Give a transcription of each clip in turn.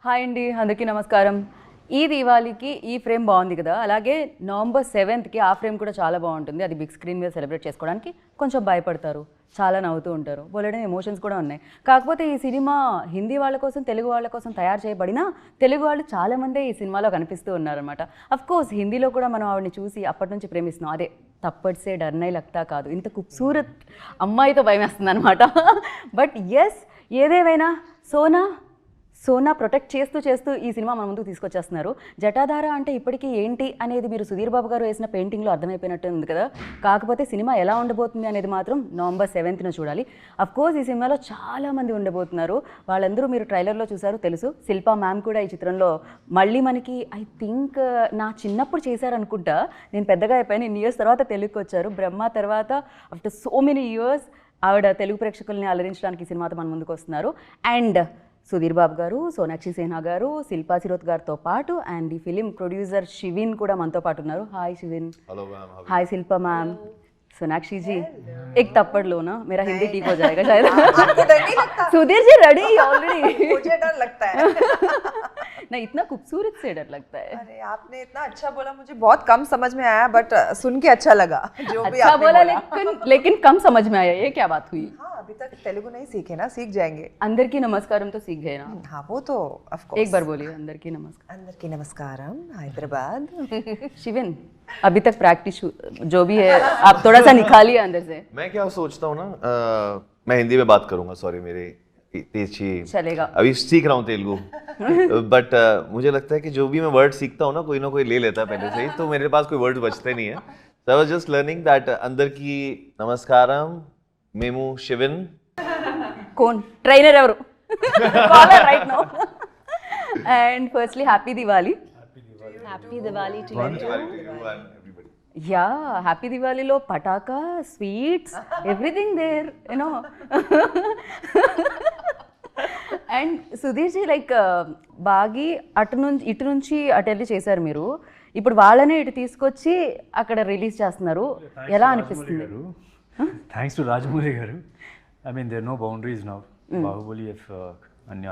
Hi అండి, అందరికీ నమస్కారం. ఈ దీవాళీకి ఈ ఫ్రేమ్ బాగుంది కదా, అలాగే నవంబర్ 7th ఆ ఫ్రేమ్ కూడా చాలా బాగుంటుంది. అది బిగ్ స్క్రీన్ మీద సెలబ్రేట్ చేసుకోవడానికి కొంచెం భయపడతారు, చాలా నవ్వుతూ ఉంటారు, బోలెడని ఎమోషన్స్ కూడా ఉన్నాయి. కాకపోతే ఈ సినిమా హిందీ వాళ్ళ కోసం, తెలుగు వాళ్ళ కోసం తయారు చేయబడినా తెలుగు వాళ్ళు చాలామందే ఈ సినిమాలో కనిపిస్తూ ఉన్నారనమాట. అఫ్కోర్స్ హిందీలో కూడా మనం ఆవిడని చూసి అప్పటి నుంచి ప్రేమిస్తున్నాం. అదే తప్పట్సే డర్నై లగ్తా కాదు, ఇంత ఖూబ్సూరత్ అమ్మాయితో భయం వేస్తుంది అనమాట. బట్ ఎస్, ఏదేమైనా సోనా ప్రొటెక్ట్ చేస్తూ ఈ సినిమా మన ముందుకు తీసుకొచ్చేస్తున్నారు. జటాధార అంటే ఇప్పటికీ ఏంటి అనేది మీరు సుధీర్ బాబు గారు వేసిన పెయింటింగ్లో అర్థమైపోయినట్టు ఉంది కదా. కాకపోతే సినిమా ఎలా ఉండబోతుంది అనేది మాత్రం నవంబర్ 7th చూడాలి. అఫ్కోర్స్ ఈ సినిమాలో చాలామంది ఉండబోతున్నారు. వాళ్ళందరూ మీరు ట్రైలర్లో చూసారు, తెలుసు. శిల్పా మ్యామ్ కూడా ఈ చిత్రంలో మళ్ళీ మనకి ఐ థింక్ నా చిన్నప్పుడు చేశారనుకుంటా, నేను పెద్దగా అయిపోయాను, ఇన్ని ఇయర్స్ తర్వాత తెలుగుకి వచ్చారు. బ్రహ్మ తర్వాత ఆఫ్టర్ సో మెనీ ఇయర్స్ ఆవిడ తెలుగు ప్రేక్షకుల్ని అలరించడానికి ఈ సినిమాతో మన ముందుకు వస్తున్నారు. అండ్ సుధీర్ బాబు గారు, సోనాక్షి సిన్హా గారు, శిల్పా శిరోత్ గారితో పాటు అండ్ ఈ ఫిలిం ప్రొడ్యూసర్ శివిన్ కూడా మనతో పాటు ఉన్నారు. హాయ్ శివిన్. हाय शिल्पा मैम. सोनाक्षी जी, एक थप्पड़ लो ना, मेरा हिंदी ठीक हो जाएगा शायद. आपको डर नहीं लगता? Sudhir ji ready already. मुझे डर लगता है. नहीं, इतना खूबसूरत से डर लगता है. अरे आपने इतना अच्छा बोला, मुझे बहुत कम समझ में आया, बट सुन के अच्छा लगा. जो भी अच्छा आपने बोला, बोला. लेकिन कम समझ में आया. ये क्या बात हुई? हाँ, अभी तक तेलुगु नहीं सीखे ना, सीख जाएंगे. अंदर की नमस्कारम तो सीख गए ना. हाँ, वो तो ऑफ कोर्स. एक बार बोलिए, अंदर की नमस्कार. अंदर की नमस्कारम, हैदराबाद. शिविन, अभी तक प्रैक्टिस जो भी है आप थोड़ा सा निकालिए अंदर से. मैं क्या सोचता हूँ ना, मैं हिंदी में बात करूंगा, सॉरी मेरे तेजी चलेगा. अभी सीख रहा हूँ तेलुगु. बट मुझे लगता है कि जो भी मैं वर्ड सीखता हूँ ना, कोई ना कोई ले लेता है पहले से ही, तो मेरे पास कोई वर्ड्स बचते नहीं है. So I was just learning that अंदर की नमस्कारम मेमू शिविन. कौन ट्रेनर ఎవరు? Caller right now. And firstly, happy Diwali. Happy Diwali to you. Yeah, happy Diwali లో పటాకా, sweets, everything there, you know. And Sudheer ji, like Baaghi ఇటు నుంచి అటు వెళ్ళి చేశారు మీరు. ఇప్పుడు వాళ్ళనే ఇటు తీసుకొచ్చి అక్కడ రిలీజ్ చేస్తున్నారు. ఎలా అనిపిస్తుంది? Thanks to Rajamouli garu. I mean there no boundaries now. Baahubali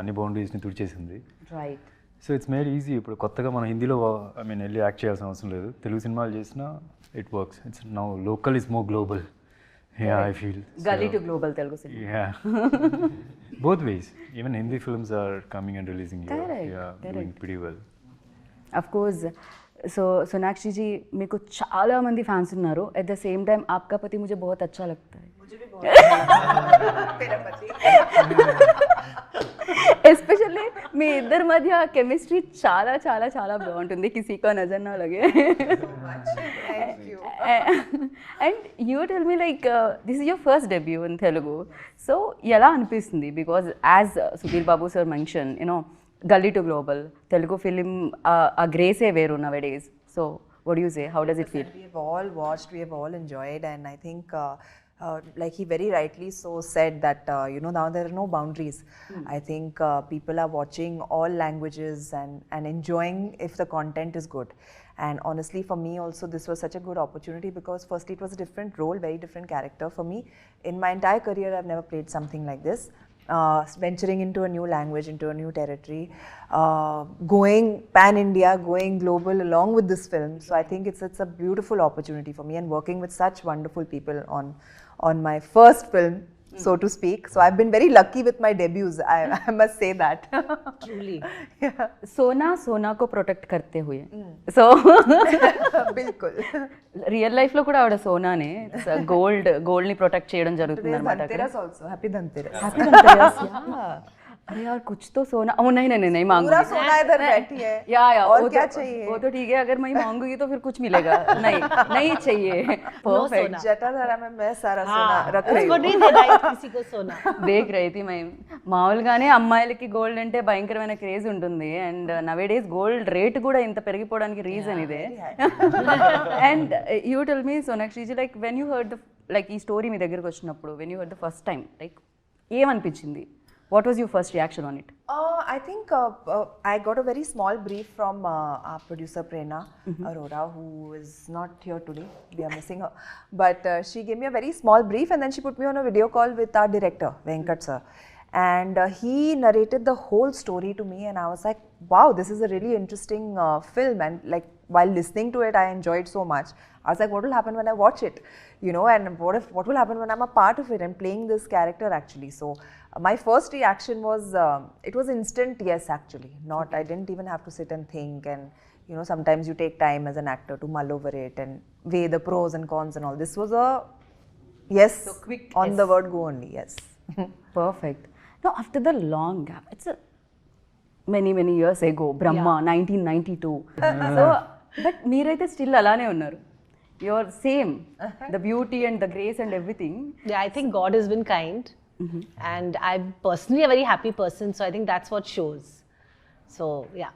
అన్ని బౌండరీస్ని తుడిచేసింది. Right. So it's made easy. ఇప్పుడు కొత్తగా మనం హిందీలో ఐ మీన్ వెళ్ళి యాక్ట్ చేయాల్సిన అవసరం లేదు. తెలుగు సినిమాలు చేసినా it works. It's now local is more global. Yeah, I feel gully to global Telugu cinema. Yeah, both ways. Even Hindi films are coming and releasing here. Yeah, doing pretty well. Of course. So Sonakshi ji, మీకు చాలా మంది fans ఉన్నారు. At the same time आपका पति मुझे बहुत अच्छा लगता है. मुझे भी बहुत मेरा पति. ఎస్పెషల్లీ మీ ఇద్దరి మధ్య కెమిస్ట్రీ చాలా చాలా చాలా బాగుంటుంది. కిసీకో నజర్ నా లగే. Thank you. And you tell me, like this is your first debut in Telugu. So ఎలా అనిపిస్తుంది? Because as Sudheer Babu sir mention, you know, గల్లీ టు గ్లోబల్ తెలుగు ఫిలిం ఆ గ్రేసే వేరు now days. So what do you say? How does it feel? We have all watched, we have all enjoyed, and I think like he very rightly so said that you know, now there are no boundaries. I think people are watching all languages and enjoying if the content is good. And honestly, for me also, this was such a good opportunity because firstly it was a different role, very different character for me. In my entire career I've never played something like this. Venturing into a new language, into a new territory, going pan-India, going global along with this film. So I think it's a beautiful opportunity for me, and working with such wonderful people on my first film, so to speak. So I've been very lucky with my debuts. I must say that. Truly. Yeah. सोना को protect करते हुए. So बिल्कुल. Real లైఫ్లో కూడా ఆవిడ సోనానే గోల్డ్ని protect చేయడం జరుగుతుంది Today's అనమాట. Dhanteras also. Happy Dhanteras. Happy Dhanteras, yeah. अरे यार, कुछ तो सोना. ओ नहीं मांगूंगी. पूरा सोना इधर बैठी है. या और वो क्या तो, चाहिए? वो तो ठीक है, अगर मैं मांगूंगी तो फिर कुछ मिलेगा. नहीं चाहिए. परफेक्ट. जटाधारा में मैं सारा सोना रख रही उसको हूँ. नहीं देना है किसी को सोना. దేక్ రైతి మై మామూలుగానే అమ్మాయిలకి గోల్డ్ అంటే భయంకరమైన క్రేజ్ ఉంటుంది. అండ్ నవేడేస్ గోల్డ్ రేట్ కూడా ఇంత పెరిగిపోవడానికి రీజన్ ఇదే. And you tell me, Sonakshi ji, like when you heard like ఈ స్టోరీ మీ దగ్గరకు వచ్చినప్పుడు, when you heard the first time, like ఏమనిపించింది? What was your first reaction on it? I think I got a very small brief from our producer Prerna Arora, who is not here today. We are missing her. But she gave me a very small brief, and then she put me on a video call with our director Venkat sir. And he narrated the whole story to me, and I was like, wow, this is a really interesting film. And like while listening to it, I enjoyed so much. I was like, what will happen when I watch it, you know, and what will happen when I'm a part of it and playing this character actually. So my first reaction was it was instant yes actually. Not I didn't even have to sit and think, and you know, sometimes you take time as an actor to mull over it and weigh the pros and cons and all. This was a yes, So quick on yes. the word go only, yes. Perfect. Now, after the long gap, it's a many years ago, Brahma, 1992. So, but మీరైతే still అలానే ఉన్నారు. You're same, the beauty and the grace and everything. Yeah, I think God has been kind. And I'm personally a very happy person, so I think that's what shows. So, yeah.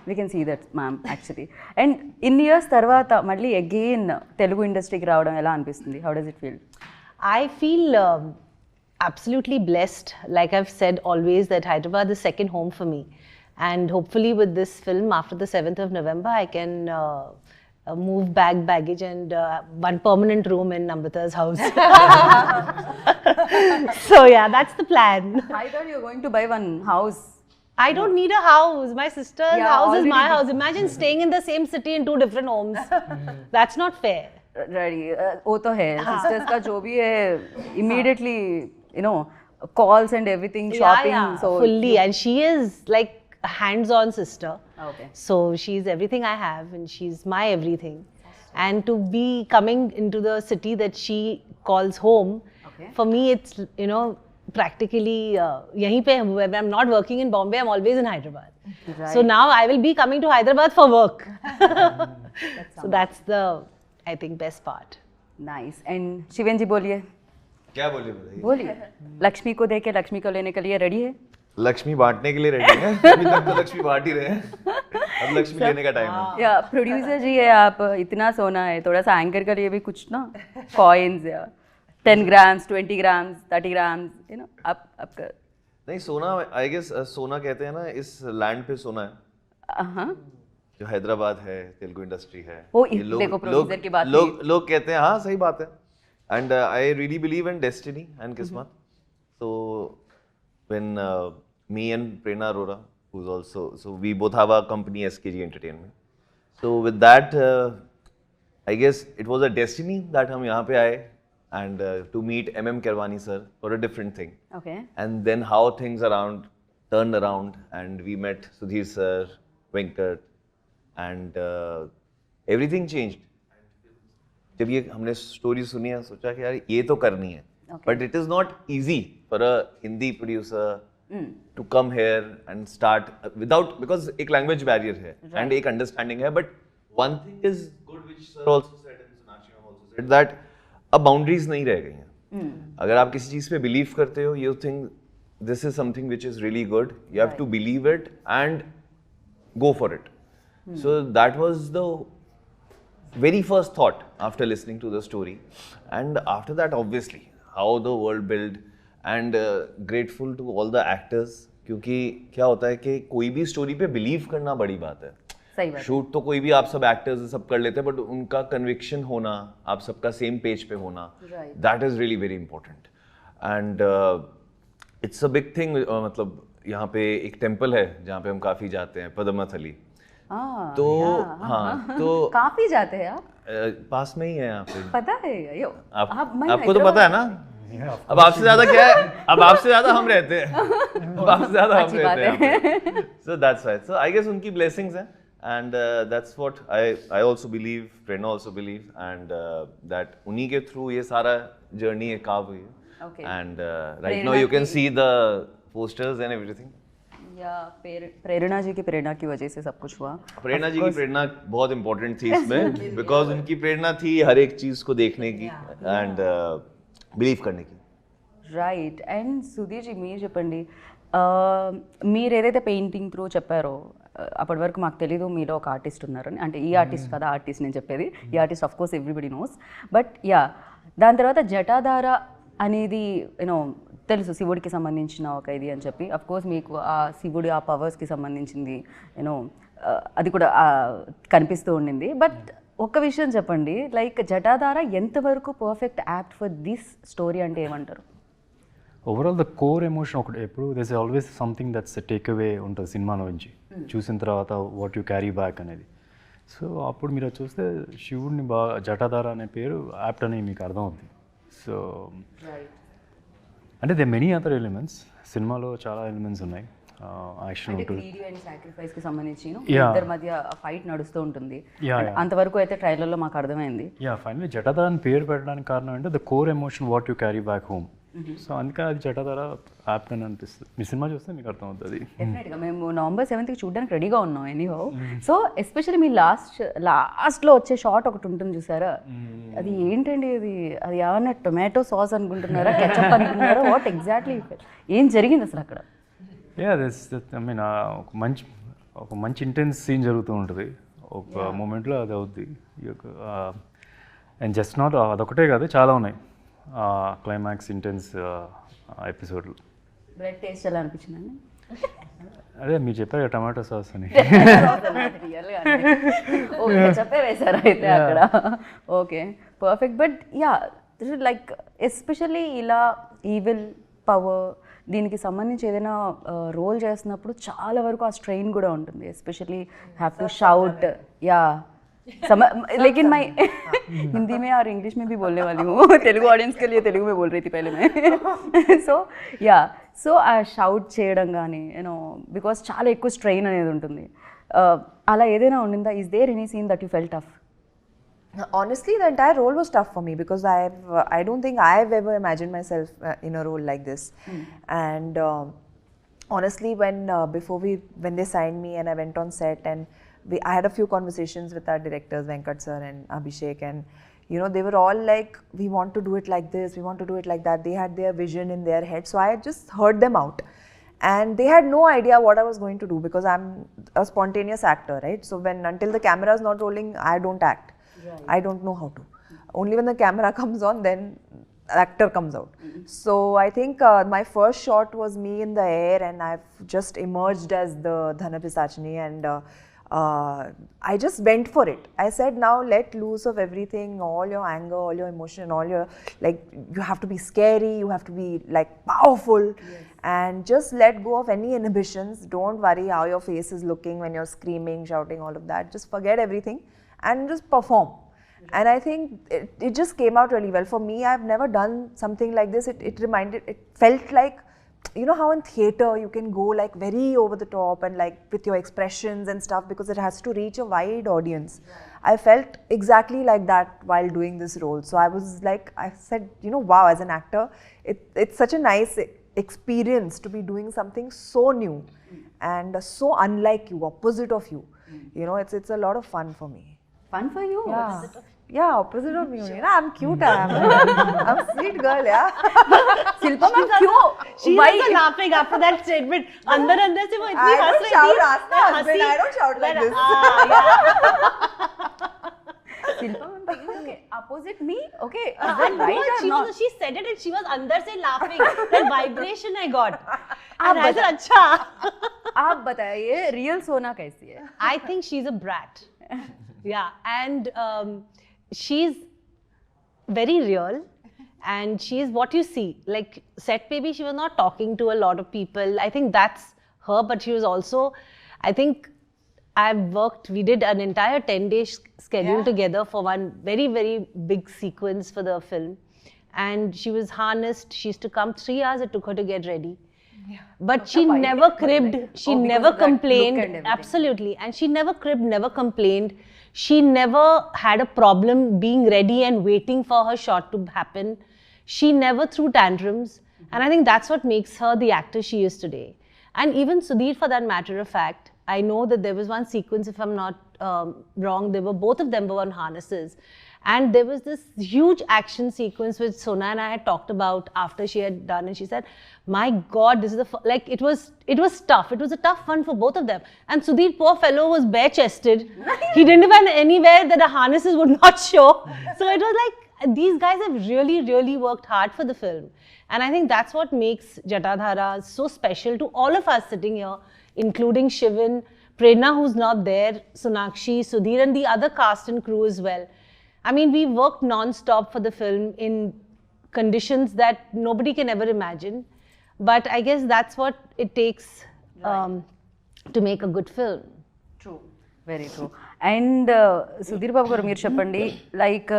We can see that, ma'am, actually. And ఇన్ని years తర్వాత మళ్ళీ again Telugu ఇండస్ట్రీకి రావడం ఎలా అనిపిస్తుంది? How does it feel? I feel absolutely blessed. Like I've said always, that Hyderabad is second home for me. And hopefully with this film, after the 7th of November, I can move baggage and one permanent room in Nambita's house. So yeah, that's the plan. I thought you were going to buy one house. I don't need a house. My sister's Yeah, house is my already house. Imagine staying in the same city in 2 different homes. That's not fair. Ready, वो तो है. Sisters का जो भी है, immediately, you know, calls and everything, shopping. Yeah, So fully. And she is like a hands-on sister. Okay. So she's everything I have, and she's my everything. And to be coming into the city that she calls home, Okay. for me it's, you know, practically yahin pe when I'm not working in Bombay, I'm always in Hyderabad. Right. So now I will be coming to Hyderabad for work. So that's the, I think, best part. nice. And शिवेन जी बोलिए. क्या बोले बताइए? बोलिए. लक्ष्मी को देके लक्ष्मी को लेने के लिए रेडी है? लक्ष्मी बांटने के लिए रेडी है। अभी तक तो लक्ष्मी बांट ही रहे हैं। अब लक्ष्मी लेने का टाइम है। या प्रोड्यूसर जी है आप, इतना सोना है, थोड़ा सा एंकर के लिए भी कुछ ना कॉइन्स या 10 grams, 20 grams, 30 grams, you know, आपका नहीं सोना, आई गेस सोना कहते हैं ना, इस लैंड पे सोना है हाँ जो हैदराबाद है, तेलुगु इंडस्ट्री है। वो ये देखो प्रोड्यूसर की बात लोग कहते हैं, हाँ सही बात है। And I really believe in destiny and किस्मत। So when me and Prerna Arora, who's also, so we both have our company SKG Entertainment. So with that, I guess it was a destiny that हम यहाँ पे आए and to meet MM Kirwani sir for a different thing. Okay. And then how things turned around and we met Sudhir sir, Venkat, and everything changed. जब ये हमने story सुनी है, सोचा कि यार ये तो करनी है, but it is not easy for a Hindi producer to come here and start without, because एक language barrier है and एक understanding है, but one thing is good which sir also said and Sonakshi ma'am also said that अब boundaries नहीं रह गई हैं। अगर आप किसी चीज़ पे believe करते हो, you think this is something which is really good, you have to believe it and go for it. So that was the very first thought after listening to the story, and after that obviously how the world built and grateful to all the actors, क्योंकि क्या होता है कि कोई भी story पे believe करना बड़ी बात है। सही बात। शूट तो कोई भी आप सब एक्टर्स सब कर लेते हैं, बट उनका कन्विक्शन होना, आप सबका सेम पेज पे होना, that is really very important and it's a big thing. मतलब यहाँ पे एक टेम्पल है जहाँ पे हम काफी जाते हैं, पद्मनाथली। तो हाँ, तो काफी जाते हैं आप? पास में ही है यहाँ पे। पता है यो, आपको तो पता है ना। अब आपसे ज्यादा क्या है, अब आपसे ज्यादा हम रहते हैं, अब आपसे ज्यादा हम रहते हैं। So that's right. So I guess उनकी blessings हैं, and that's what I also believe, Prerna also believe, and that उन्हीं के through ये सारा journey एक carve हुई है। Okay. And right now you can see the posters and everything. या प्रेरणा जी की प्रेरणा की वजह से सब कुछ हुआ। प्रेरणा जी की प्रेरणा बहुत इंपॉर्टेंट थी इसमें, बिकॉज उनकी प्रेरणा थी हर एक चीज को देखने की एंड बिलीव करने की। రైట్. అండ్ సుధీర్ జీ మీరు చెప్పండి, మీరు ఏదైతే పెయింటింగ్ త్రూ చెప్పారో అప్పటి వరకు మాకు తెలీదు మీలో ఒక ఆర్టిస్ట్ ఉన్నారని. అంటే ఈ ఆర్టిస్ట్ కదా ఆర్టిస్ట్ నేను చెప్పేది, ఈ artist of course everybody knows. But yeah, దాని తర్వాత జటాధార అనేది యూనో తెలుసు శివుడికి సంబంధించిన ఒక ఇది అని చెప్పి, అఫ్ కోర్స్ మీకు ఆ శివుడి ఆ పవర్స్కి సంబంధించింది యూనో అది కూడా కనిపిస్తూ ఉండింది. బట్ ఒక్క విషయం చెప్పండి, లైక్ జటాధార ఎంతవరకు perfect act for this story అంటే ఏమంటారు? ఓవరాల్ ద కోర్ ఎమోషన్ ఒకటి ఎప్పుడు this always something that's take away ఉంటుంది సినిమాలో నుంచి చూసిన తర్వాత వాట్ యు క్యారీ బ్యాక్ అనేది. సో అప్పుడు మీరు అది చూస్తే శివుడిని బాగా జటాధార అనే పేరు యాప్ట్ అని మీకు అర్థమవుతుంది. సో అంటే దే మెనీ అదర్ ఎలిమెంట్స్, సినిమాలో చాలా ఎలిమెంట్స్ ఉన్నాయి. యాక్షన్ ఉంటుంది, సాక్రిఫైస్ కి సంబంధించి Yeah. ఇద్దరి మధ్య ఫైట్ నడుస్తూ ఉంటుంది. Yeah, And అంతవరకు అయితే ట్రైలర్లో మాకు అర్థమైంది. యా ఫైనలీ జటాధార అని పేరు పెట్టడానికి కారణం అంటే the core emotion what you carry back home. So అందుకే అది జటాధార యాప్ట్ అని అనిపిస్తుంది. మీ సినిమా చూస్తే మీకు అర్థమవుతుంది. డెఫినెట్గా మేము నవంబర్ 7కి చూడడానికి రెడీగా ఉన్నాం ఎనీహో. సో ఎస్పెషల్లీ మీ లాస్ట్లో వచ్చే షాట్ ఒకటి ఉంటుంది చూసారా, అది ఏంటండి అది ఏమన్నా టొమాటో సాస్ అనుకుంటున్నారా, కెచప్ అనుకుంటున్నారా, వాట్ ఎగ్జాక్ట్లీ ఏం జరిగింది అసలు అక్కడ? యా దిస్ ఐ మీన్ ఒక మంచి ఇంటెన్స్ సీన్ జరుగుతూ ఉంటుంది ఒక మూమెంట్లో, అది అవుద్ది. అండ్ జస్ట్ నాట్ అదొకటే కాదు, చాలా ఉన్నాయి క్లైమాక్స్ ఇంటెన్స్ ఎపిసోడ్లు. బ్రెడ్ టేస్ట్ ఎలా అనిపించిందండి? అదే మీరు చెప్పారు కదా టమాటో సాస్ అని. ఓకే చెప్పే వేశారు అయితే అక్కడ. Okay perfect. But yeah like especially ఇలా ఈవిల్ పవర్ దీనికి సంబంధించి ఏదైనా రోల్ చేస్తున్నప్పుడు చాలా వరకు ఆ స్ట్రెయిన్ కూడా ఉంటుంది. ఎస్पेशली हैव टू शाउट या लेकिन मैं हिंदी में और इंग्लिश में भी बोलने वाली हूँ. तेलुगु ऑडियंस के लिए तेलुगु में बोल रही थी पहले मैं. సో ఆ షౌట్ చేయడం కానీ యూనో బికాస్ చాలా ఎక్కువ స్ట్రెయిన్ అనేది ఉంటుంది. అలా ఏదైనా ఉండిందా? Is there any scene that you felt tough? Honestly, the entire role was tough for me because I don't think I've ever imagined myself in a role like this. And honestly, when they signed me and I went on set and I had a few conversations with our directors Venkat sir and Abhishek, and you know they were all like, we want to do it like this, we want to do it like that. They had their vision in their head, so I just heard them out. And they had no idea what I was going to do because I'm a spontaneous actor, right? So until the camera is not rolling, I don't act. Right. I don't know how to. Only when the camera comes on, then actor comes out. So I think my first shot was me in the air and I've just emerged as the Dhana Pisachini, and I just went for it. I said, now let loose of everything, all your anger, all your emotion, all your, like, you have to be scary, you have to be like powerful. Yes. And just let go of any inhibitions. Don't worry how your face is looking when you're screaming, shouting, all of that. Just forget everything and just perform. And I think it just came out really well. For me, I've never done something like this. It felt like, you know how in theatre you can go like very over the top and like with your expressions and stuff because it has to reach a wide audience. I felt exactly like that while doing this role. So I was like, I said, you know, wow, as an actor, it's such a nice experience to be doing something so new and so unlike you, opposite of you. You know, it's a lot of fun for me. Fun for you? Yeah, opposite of me. You know, I'm cute. I'm a sweet girl, yeah. Silpa ma'am, क्यों? She was laughing after that statement. अंदर से वो इतनी हंस रही थी. I don't shout, ask my husband. I don't shout like this. Silpa ma'am, okay, opposite me, okay. She said it and she was अंदर से laughing. That vibration I got. And I said, अच्छा. आप बताइए, real सोना कैसी है? I think she's a brat. Yeah, and she's very real, and she's what you see. Like set baby, she was not talking to a lot of people. I think that's her, but she was also, I think we did an entire 10-day schedule together for one very, very big sequence for the film. And she was harnessed. She used to come 3 hours it took her to get ready. Yeah. But she never cribbed, she never complained. Absolutely. And she never cribbed, never complained. She never had a problem being ready and waiting for her shot to happen. She never threw tantrums. And I think that's what makes her the actor she is today. And even Sudhir, for that matter of fact, I know that there was one sequence, if I'm not wrong, both of them were on harnesses. And there was this huge action sequence which Sona and I had talked about after she had done, and she said, my God, this is like, it was tough. It was a tough one for both of them. And Sudhir, poor fellow, was bare-chested. He didn't even anywhere that the harnesses would not show. So it was like, these guys have really, really worked hard for the film. And I think that's what makes Jatadhara so special to all of us sitting here, including Shivan, Prerna, who's not there, Sonakshi, Sudhir, and the other cast and crew as well. I mean, we worked non-stop for the film in conditions that nobody can ever imagine. but I guess that's what it takes to make a good film. Very true. And Sudheer Babu garu మీరు చెప్పండి, like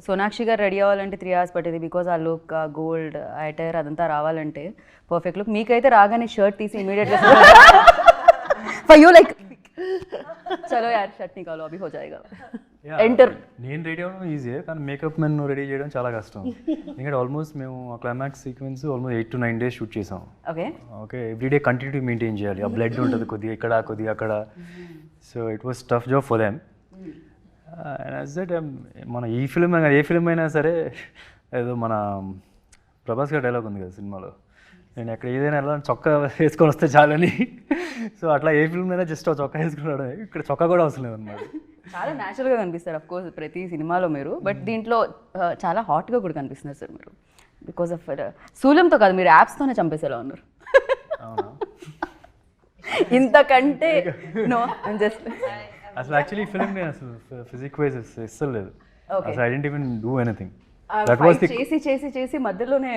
Sonakshi గారు ready అవ్వాలంటే 3 hours పట్టేది, because ఆ look, ఆ gold ఐటైర్ అదంతా రావాలంటే perfect look. మీకైతే రాగానే షర్ట్ తీసి ఇమీడియట్గా ఫర్ యూ లైక్ చలో యార్ షర్ట్ నికాలో అభి హో జాయేగా ఎంటర్. నేను రెడీ అవ్వడం ఈజీ, కానీ మేకప్ మెన్ రెడీ చేయడం చాలా కష్టం. ఎందుకంటే ఆల్మోస్ట్ మేము ఆ climax sequence almost 8 to 9 days shoot చేసాం. Okay okay, everyday continuity maintain చేయాలి. ఆ బ్లడ్ ఉంటుంది కొద్దిగా ఇక్కడ కొద్దిగా అక్కడ. So it was tough job for them. And as that మన ఈ ఫిల్మ్ ఏ ఫిల్మ్ అయినా సరే, ఏదో మన ప్రభాస్ గారి డైలాగ్ ఉంది కదా సినిమాలో, నేను ఎక్కడ ఏదైనా ఎలా చొక్కా వేసుకొని వస్తే చాలని. సో అట్లా ఏ ఫిల్మ్ అయినా జస్ట్ చొక్కా వేసుకున్నాడు, ఇక్కడ చొక్కా కూడా అవసరం లేదన్నమాట. చాలా న్యాచురల్గా కనిపిస్తారు అఫ్ కోర్స్ ప్రతి సినిమాలో మీరు, బట్ దీంట్లో చాలా హాట్గా కూడా కనిపిస్తున్నారు సార్ మీరు. బికాస్ ఆఫ్ శూలంతో కాదు, మీరు యాప్స్తోనే చంపేసేలా ఉన్నారు. అవునా? ఇంతకంటే నో ఐమ్ జస్ట్ అసలు యాక్చువల్లీ ఫిల్మ్ నేను అసలు ఫిజిక్ వైజ్ ఇస్తలేదు లేదు. అసలు I didn't even do anything. That was the చేసి చేసి చేసి మధ్యలోనే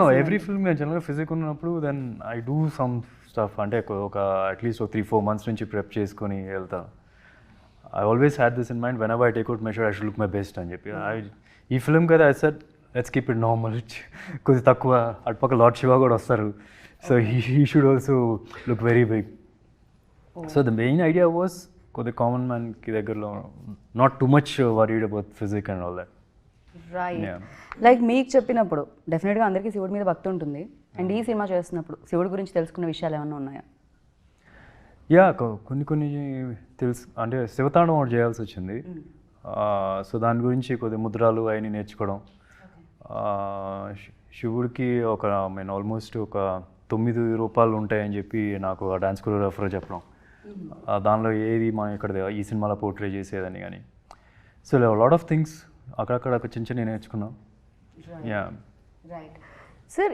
నో ఎవ్రీ ఫిల్మ్ నేను జనరల్గా ఫిజిక్ ఉన్నప్పుడు then I do some stuff, అంటే ఒక అట్లీస్ట్ 3-4 months నుంచి ప్రెప్ చేసుకొని వెళ్తాను. I always had this in mind whenever I take out measure I should look my best అని చెప్పి. ఈ ఫిల్మ్ కదా I said let's keep it normal, కొద్ది తక్కువ. అటుపక్క లార్డ్ శివ కూడా వస్తారు, so he should also look very big. So the main idea was కొద్ది కామన్ మ్యాన్కి దగ్గరలో, not too much worried about physique and all that. Right. Like మీకు చెప్పినప్పుడు డెఫినెట్గా అందరికీ శివుడి మీద భక్తి ఉంటుంది, అండ్ ఈ సినిమా చేస్తున్నప్పుడు శివుడి గురించి తెలుసుకున్న విషయాలు ఏమైనా ఉన్నాయా? యా, కొన్ని తెలుసు. అంటే శివతాండం ఒకటి చేయాల్సి వచ్చింది. సో దాని గురించి కొద్ది ముద్రాలు అవన్నీ నేర్చుకోవడం. శివుడికి ఆల్మోస్ట్ ఒక 9 రూపాలు ఉంటాయని చెప్పి నాకు ఆ డాన్స్ కొరియోగ్రాఫర్ చెప్పడం. దానిలో ఏది మనం ఇక్కడ ఈ సినిమాలో పోర్ట్రే చేసేదని కానీ. సో లాట్ ఆఫ్ థింగ్స్ అక్కడక్కడ చిన్న చిన్న నేర్చుకున్నాం. Yeah right. सर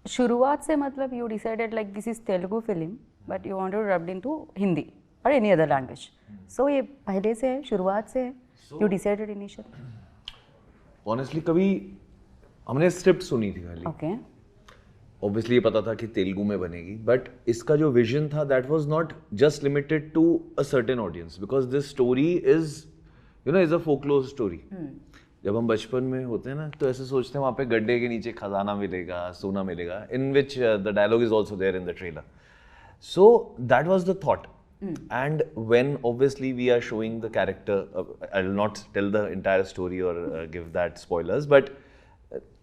शुरुआत से मतलब you decided like this is Telugu film but you wanted to dubbed into Hindi or any other language. So ये पहले से है, शुरुआत से है, you decided initially? ऑनेस्टली कभी हमने स्क्रिप्ट सुनी थी खाली. Okay. ऑब्वियसली ये पता था कि तेलुगु में बनेगी, बट इसका जो विजन था that was not just limited to a certain audience, because this story is is a folklore story. जब हम बचपन में होते हैं ना तो ऐसे सोचते हैं वहाँ पे गड्ढे के नीचे खजाना मिलेगा, सोना मिलेगा, in which the dialogue is also there in the trailer. So that was the thought. And when obviously we are showing the character, I will not tell the entire story or give that spoilers, but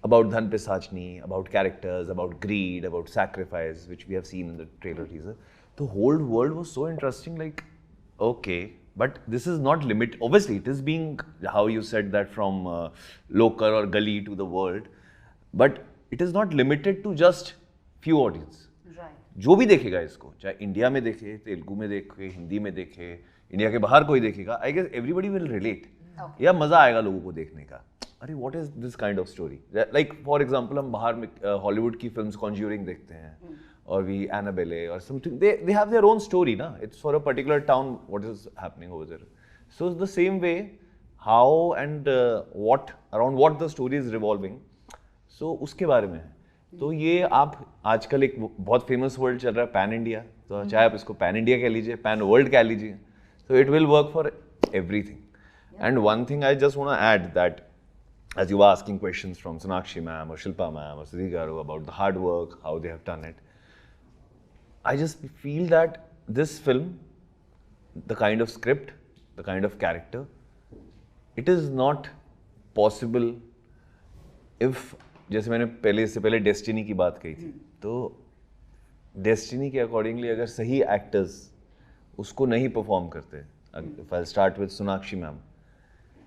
about Dhan Pisachni, about characters, about greed, about sacrifice, which we have seen in the trailer teaser. The whole world was so interesting, like, okay, but this is not limit. Obviously, it is being, how you said that, from local or gully to the world, but it is not limited to just few audience. जो भी देखेगा इसको, चाहे India में देखे, तेलुगु में देखे, हिंदी में देखे, इंडिया के बाहर कोई देखेगा, I guess everybody will relate. या मजा आएगा लोगों को देखने का. अरे what is this kind of story. Like for example हम बाहर में हॉलीवुड की फिल्म्स कॉन्ज्यूरिंग देखते हैं, और वी एनाबेले और something, they have their own story ना. It's for a particular town what is happening over there. So the same way how and what around what the story is revolving, so उसके बारे में है. तो ये आप आजकल एक बहुत फेमस वर्ड चल रहा है पैन इंडिया, तो चाहे आप इसको पैन इंडिया कह लीजिए, पैन वर्ल्ड कह लीजिए, तो it will work for everything. And one thing I just want to add that as you were asking questions from Sonakshi ma'am or Shilpa ma'am or Sudhir garu about the hard work, how they have done it, I just feel that this film, the kind of script, the kind of character, it is not possible if, जैसे मैंने इससे पहले destiny की बात कही थी, तो destiny के अकॉर्डिंगली अगर सही एक्टर्स उसको नहीं परफॉर्म करते, if I'll start with Sonakshi ma'am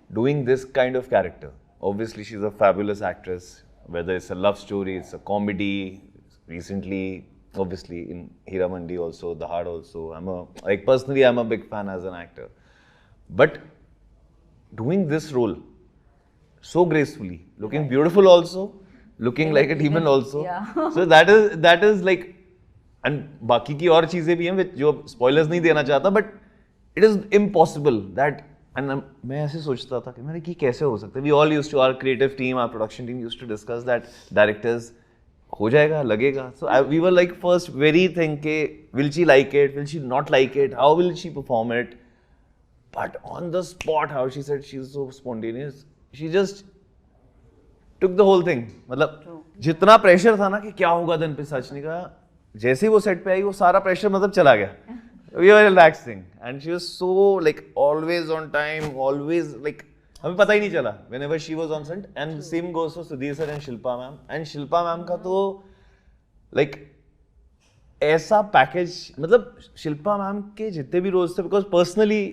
doing this kind of character, obviously she's a fabulous actress, whether it's a love story, it's a comedy, recently obviously in Hira Mandi also, The Hard also, personally I'm a big fan as an actor, but doing this role so gracefully, looking beautiful also, looking like a demon also. Yeah. So that is like, and बाकी की और चीजें भी हैं जो spoilers नहीं देना चाहता, but it is impossible that, and मैं ऐसे सोचता था कि कैसे हो सकता है. We all used to, our creative team, our production team used to discuss that directors हो जाएगा, लगेगा. So we were like first very thinking, will she like it? Will she not like it? How will she perform it? But on the spot, how she said she's so spontaneous. She just took the whole thing. मतलब जितना pressure था ना कि क्या होगा दिन पे, सचनी का जैसे ही वो सेट पे आई वो सारा प्रेशर मतलब चला गया. We were relaxing and she was so like always on time, always like हमें पता ही नहीं चला whenever she was on set. And same goes for Sudhir sir and Shilpa ma'am. And Shilpa ma'am का तो like ऐसा package, मतलब Shilpa ma'am के जितने भी रोल्स थे, because personally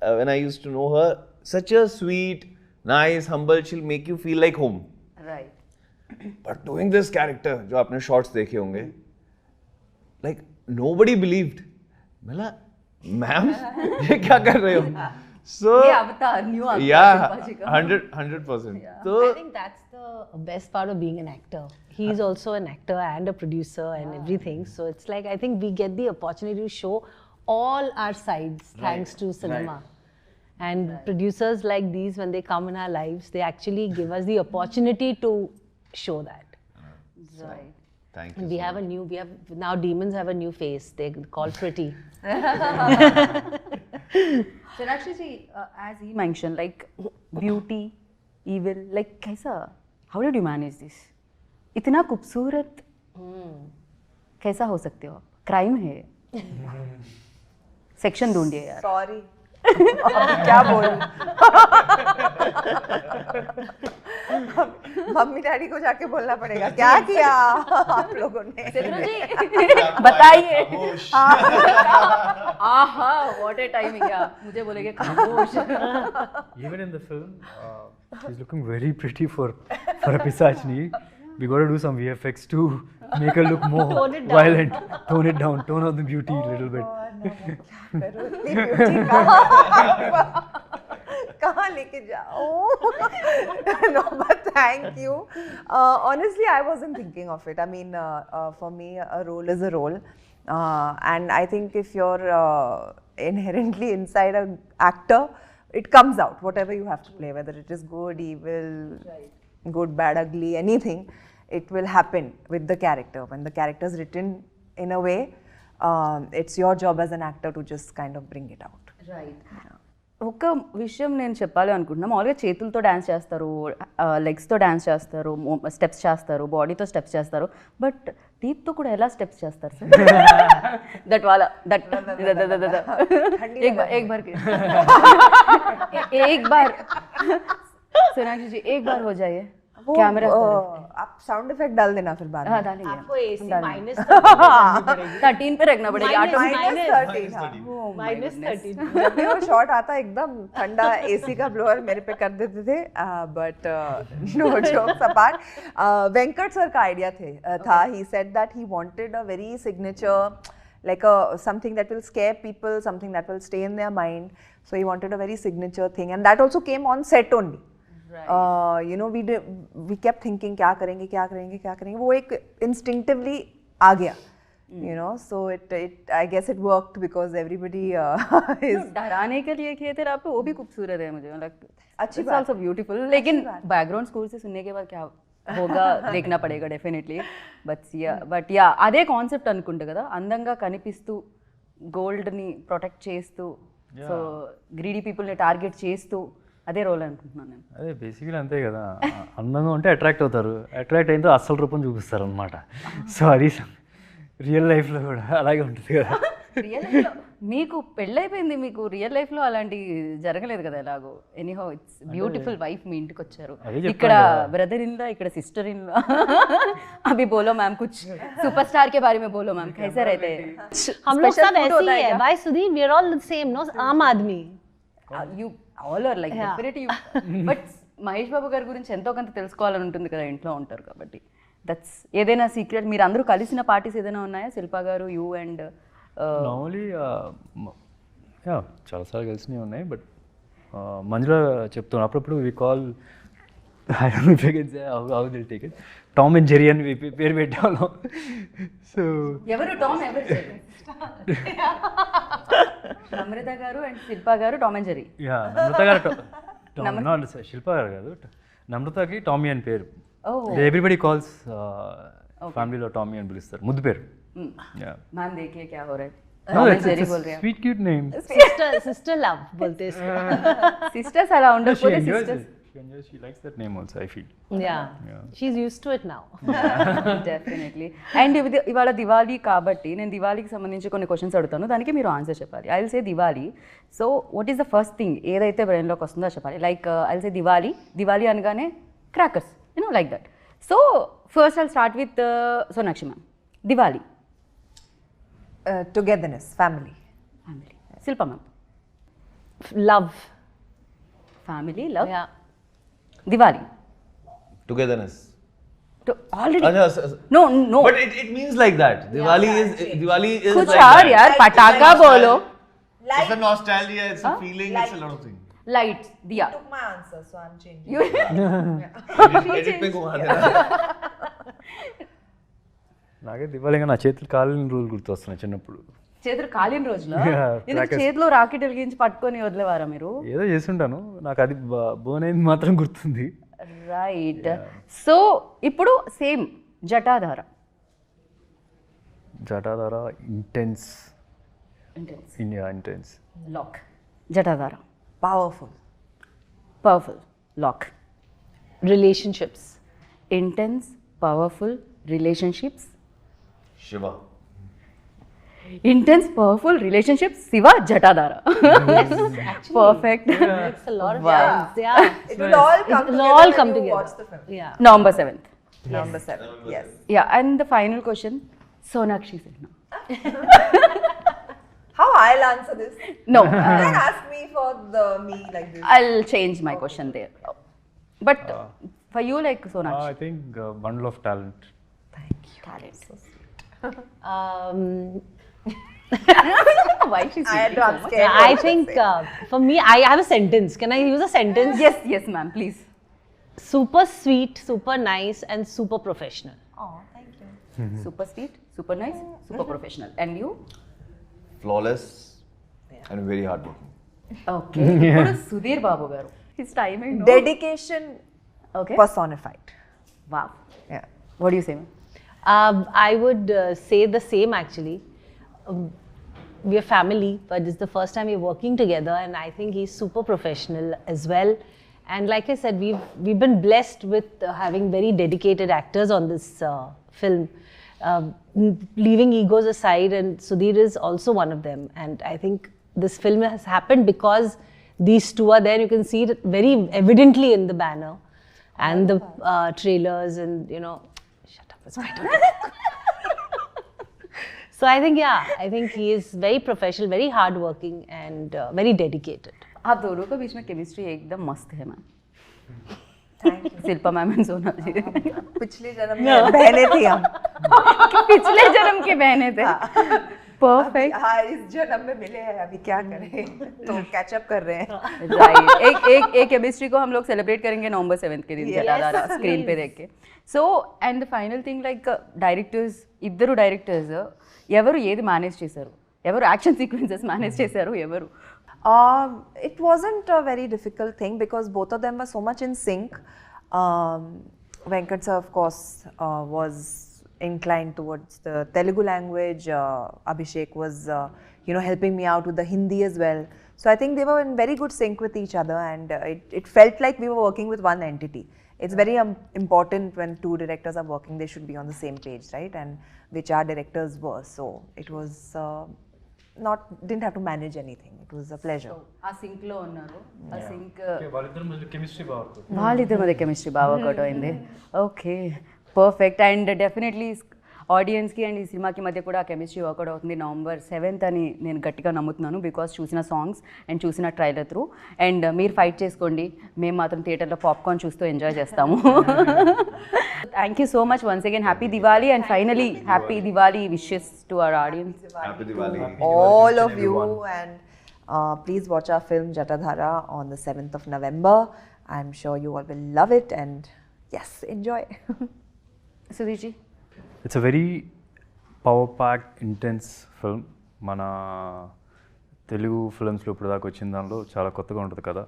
when I used to know her, such a sweet, nice, humble, she'll make you feel like home. Right. But doing this character, जो आपने शॉर्ट्स देखे होंगे, लाइक नोबडी बिलीव्ड. मतलब मैम ये क्या कर रहे हो? So ये अवतार, न्यू अवतार yeah, शिल्पा जी का. 100%. So I think that's the best part of being an actor. He's also an actor and a producer and everything. So it's like, I think we get the opportunity to show all our sides thanks to cinema. And producers like these, when they come in our lives, they actually give us the opportunity to show that. Right. thank you. And we have a new, now demons have a new face. They're called Pretty. Sonakshi ji, as he mentioned, like beauty, evil, like कैसा? How did you manage this? इतना खूबसूरत कैसा हो सकते हो आप? Crime है. Section ढूंढिए यार. Sorry. अब क्या बोलूं? मम्मी डैडी को जाके बोलना पड़ेगा क्या किया आप लोगों ने. बताइए. आहा, what a timing यार. मुझे बोलेंगे खामोश. Even in the film, she's looking very pretty for a Pisachni. We got to do some VFX to make her look more Tone it down. violent. Tone it down. Tone out the beauty a little bit. कहाँ लेके जाओ? No, but thank you. Honestly, I wasn't thinking of it. I mean, for me, a role is a role, and I think if you're inherently inside an actor, it comes out. Whatever you have to play, whether it is good, evil, good, bad, ugly, anything, it will happen with the character. When the character is written in a way, it's your job as an actor to just kind of bring it out. Right. ఒక విషయం నేను చెప్పాలి అనుకుంటున్నా. మామూలుగా చేతులతో dance చేస్తారు, లెగ్స్తో dance చేస్తారు, steps చేస్తారు, బాడీతో స్టెప్స్ చేస్తారు, బట్ టీత్తో కూడా ఎలా స్టెప్స్ చేస్తారు సార్? దట్ వాలా దట్ एक बार एक बार सोनाक्षी जी एक बार हो जाइए. कैमरा आप साउंड इफेक्ट डाल देना फिर बाद में. हाँ डालेंगे. आपको AC minus 13 पे रखना पड़ेगा. minus 13. जब भी वो शॉट आता एकदम ठंडा एसी का ब्लोअर मेरे पे कर देते थे. But no jokes apart, Venkat sir का आइडिया था. He said that he wanted a very signature, like something that will scare people, something that will stay in their mind. So he wanted a very signature thing, and that also came on set only. You know, we kept thinking क्या करेंगे. वो एक instinctively आ गया. You know, so I guess it worked because everybody is. डराने के लिए किए थे आप, वो भी खूबसूरत है मुझे मतलब. अच्छी बात. Also beautiful. लेकिन बैकग्राउंड स्कूल से सुनने के बाद क्या होगा देखना पड़ेगा डेफिनेटली. బట్ యా అదే కాన్సెప్ట్ అనుకుంటా కదా, అందంగా కనిపిస్తూ గోల్డ్ని ప్రొటెక్ట్ చేస్తూ, సో గ్రీడీ పీపుల్ని టార్గెట్ చేస్తూ అదే రోల్ అనుకుంటున్నాను నేను. అదే బేసిక్లీ అంతే కదా, అందంగా ఉంటే అట్రాక్ట్ అవుతారు, అట్రాక్ట్ అయిన అసలు రూపం చూపిస్తారు అనమాట. సో అది రియల్ లైఫ్లో కూడా అలాగే ఉంటుంది కదా. రియల్ లైఫ్లో మీకు పెళ్ళైపోయింది, మీకు రియల్ లైఫ్లో అలాంటి జరగలేదు కదా ఎలాగో. ఎనీహౌ ఇట్స్ బ్యూటిఫుల్ వైఫ్ మీ ఇంటికి వచ్చారు, ఇక్కడ ब्रदर इन लॉ, ఇక్కడ सिस्टर इन लॉ. अभी बोलो मैम कुछ सुपरस्टार के बारे में बोलो मैम, कैसे रहते हैं? हम लोग सब ऐसे ही है. Why Sudhir? We are all the same, no? आम आदमी. You all are like definitely. But Mahesh Babu గారి గురించి ఎంతో కొంత తెలుసుకోవాలని ఉంటుంది కదా, ఇంట్లో ఉంటారు కాబట్టి. దట్స్ ఏదైనా సీక్రెట్? మీరు అందరూ కలిసిన పార్టీస్ ఏదైనా ఉన్నాయా, శిల్పా గారు, యూ అండ్? నార్మలీ చాలాసార్లు కలిసినవి ఉన్నాయి, బట్ మంజుల చెప్తాను అప్పుడప్పుడు we call how they'll take it, Tom and Jerry అని పేరు పెట్టాను. సో ఎవరు టామ్, ఎవరు జెర్రీ? నమ్రత గారు అండ్ శిల్పా గారు టామ్ అండ్ జెర్రీ. నమ్రత గారు శిల్పా గారు కాదు, నమ్రతకి టామీ అని పేరు. ఎవ్రీబడి కాల్స్ ఫ్యామిలీలో టామీ అని పిలుస్తారు, ముద్దు పేరు. मैम देखिए क्या हो रहा है, टॉम एंड जेरी बोल रहे हैं. Sweet cute name. sister love bolte isko. Sisters అలా ఉండకపోతే sisters She likes that name also, I feel. Yeah, she's used to it now. Definitely. And ఇవాళ దివాళీ కాబట్టి నేను దివాళీకి సంబంధించి కొన్ని క్వశ్చన్స్ అడుగుతాను, దానికి మీరు ఆన్సర్ చెప్పాలి. I will say Diwali. So what is the first thing ఏదైతే బ్రెయిన్లోకి వస్తుందో చెప్పాలి. Like I will say Diwali అనగానే crackers, like that. So first I'll start with Sonakshi ma'am. Diwali. Togetherness, family. Family. Shilpa ma'am. Love. Family, love. Yeah. Diwali. Togetherness. Already अच्छा, no no but it means like that. Diwali is कुछ like और that. यार, पटाखा बोलो. It's a nostalgia, it's a feeling, it's a lot of things. Lights, दिया. Took my answer, so I'm changing. You Edit पे घुमा देना. నాకే దివాళీగా నా చేతులు కాలిన రోజులు గుర్తొస్తున్నాయి చిన్నప్పుడు. చేతులు కాలిన రోజులో Yeah, ఎందుకు చేతిలో రాకెట్ వెలిగించి పట్టుకొని వదిలేవారా మీరు? ఏదో చేస్తుంటాను, నాకు అది బోన్ అయింది మాత్రం గుర్తుంది. రైట్. సో ఇప్పుడు same Jatadhara. Jatadhara intense. Intense. Intense. Lock. Jatadhara. Powerful. Powerful. Lock. Relationships. Intense, powerful, relationships. Shiva. Intense, powerful, relationships, Shiva, Jatadhara. Perfect. Makes a lot of sense. Yeah. It will all come It'll together all when come you together. watch the film. Yeah. November 7th. Number 7, yes. Yeah, and the final question, Sonakshi Sinha. How I'll answer this? No, You can ask me for me like this. I'll change my question there. But for you, like Sonakshi. I think bundle of talent. Talent. Um, Why she's I had to so much? upscale. I think for me, I have a sentence. Can I use a sentence? Yes, yes, ma'am, please. Super sweet, super nice, and super professional. Oh, thank you. Super sweet, super nice, super professional. And you? Flawless and very hardworking. Okay. ఇప్పుడు సుధీర్ బాబు గారు. His timing, no? Dedication Okay. personified. Wow. Yeah. What do you say, ma'am? I would say the same actually. We are family, but this is the first time we're working together, and I think he's super professional as well. And like I said, we've been blessed with having very dedicated actors on this film. Leaving egos aside, and Sudhir is also one of them. And I think this film has happened because these two are there. You can see it very evidently in the banner and the trailers, and shut up, it's my turn. So I think, I think he is very professional, very hardworking, and very dedicated. आप दोनों के बीच में chemistry एकदम मस्त है, ma'am. Shilpa ma'am and सोना जी. पिछले जन्म में बहने थी हम. पिछले जन्म की बहनें थे. परफेक्ट. हाँ, इस जन्म में मिले हैं, अभी क्या करें? तो कैचअप कर रहे हैं. राइट. एक केमिस्ट्री को हम लोग सेलिब्रेट करेंगे November 7th के दिन जटाधारा स्क्रीन पे देख के. So and the final thing like directors, ఇద్దరు డైరెక్టర్స్ ఎవరు ఏది మేనేజ్ చేశారు? ఎవరు యాక్షన్ సీక్వెన్సెస్ మేనేజ్ చేశారు? ఎవరు? It wasn't a very difficult thing because both of them were so much in sync. Venkat sir, of course, was inclined towards the Telugu language. Abhishek was, helping me out with the Hindi as well. So I think they were in very good sync with each other, and it felt like we were working with one entity. It's very important when two directors are working, they should be on the same page, right? And which our directors were. So it was didn't have to manage anything. It was a pleasure. ఆ sync లో ఉన్నారు. ఆ sync వాళ్ళిద్దరి మధ్య chemistry బాగుంటుంది. వాళ్ళిద్దరి మధ్య chemistry బాగా వర్కౌట్ అయింది. Okay, perfect. అండ్ డెఫినెట్లీ ఆడియన్స్కి అండ్ ఈ సినిమాకి మధ్య కూడా కెమిస్ట్రీ వర్కౌట్ అవుతుంది November 7th అని నేను గట్టిగా నమ్ముతున్నాను. బికాస్ చూసిన సాంగ్స్ అండ్ చూసిన ట్రైలర్ త్రూ. అండ్ మీరు ఫైట్ చేసుకోండి, మేము మాత్రం థియేటర్లో పాప్కార్న్ చూస్తూ ఎంజాయ్ చేస్తాము. Thank you so much once again. Happy Diwali and finally happy Diwali wishes to our audience. Happy Diwali. All of you, and please watch our film Jatadhara on the 7th of November. I'm sure you all will love it, and yes, enjoy. సుధీర్జీ. It's a very power packed intense film. మన తెలుగు ఫిల్మ్స్లో ఇప్పుడు దాకా వచ్చిన దానిలో చాలా కొత్తగా ఉంటుంది కదా.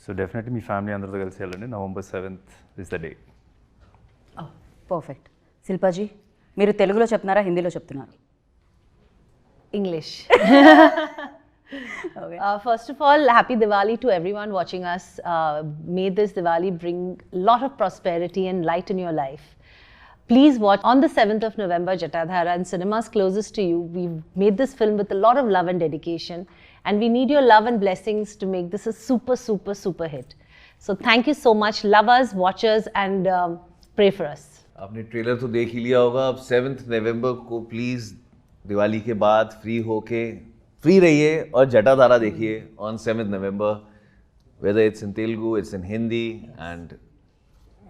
So definitely మీ family అందరితో కలిసి వెళ్ళండి. November 7th is the day. Perfect. శిల్పాజీ మీరు తెలుగులో చెప్తున్నారా హిందీలో చెప్తున్నారు? English. First of all, happy Diwali to everyone watching us. May this Diwali bring a lot of prosperity and light in your life. Please watch on the 7th of November, Jatadhara, in cinemas closest to you. We've made this film with a lot of love and dedication, and we need your love and blessings to make this a super, super, super hit. So thank you so much, lovers, watchers, and pray for us. आपने trailer तो देख ही लिया होगा. अब 7th नवंबर को please Diwali के बाद free रहिए और जटाधारा देखिए on 7th November, whether it's in Telugu, it's in Hindi and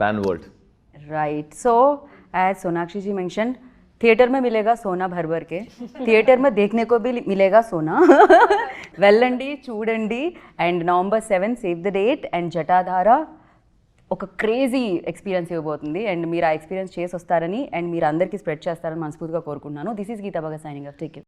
pan world. Right. So as Sonakshi ji mention, theatre में मिलेगा सोना भर भर के, थिएटर में देखने को भी मिलेगा सोना. వెళ్ళండి చూడండి. And November 7 save the date. And Jatadhara ఒక క్రేజీ ఎక్స్పీరియన్స్ ఇవ్వబోతుంది. అండ్ మీరు ఆ ఎక్స్పీరియన్స్ చేసి వస్తారని అండ్ మీరు అందరికీ స్ప్రెడ్ చేస్తారని మనస్ఫూర్తిగా కోరుకుంటున్నాను. This is Geetha Bhagat signing off. Take care.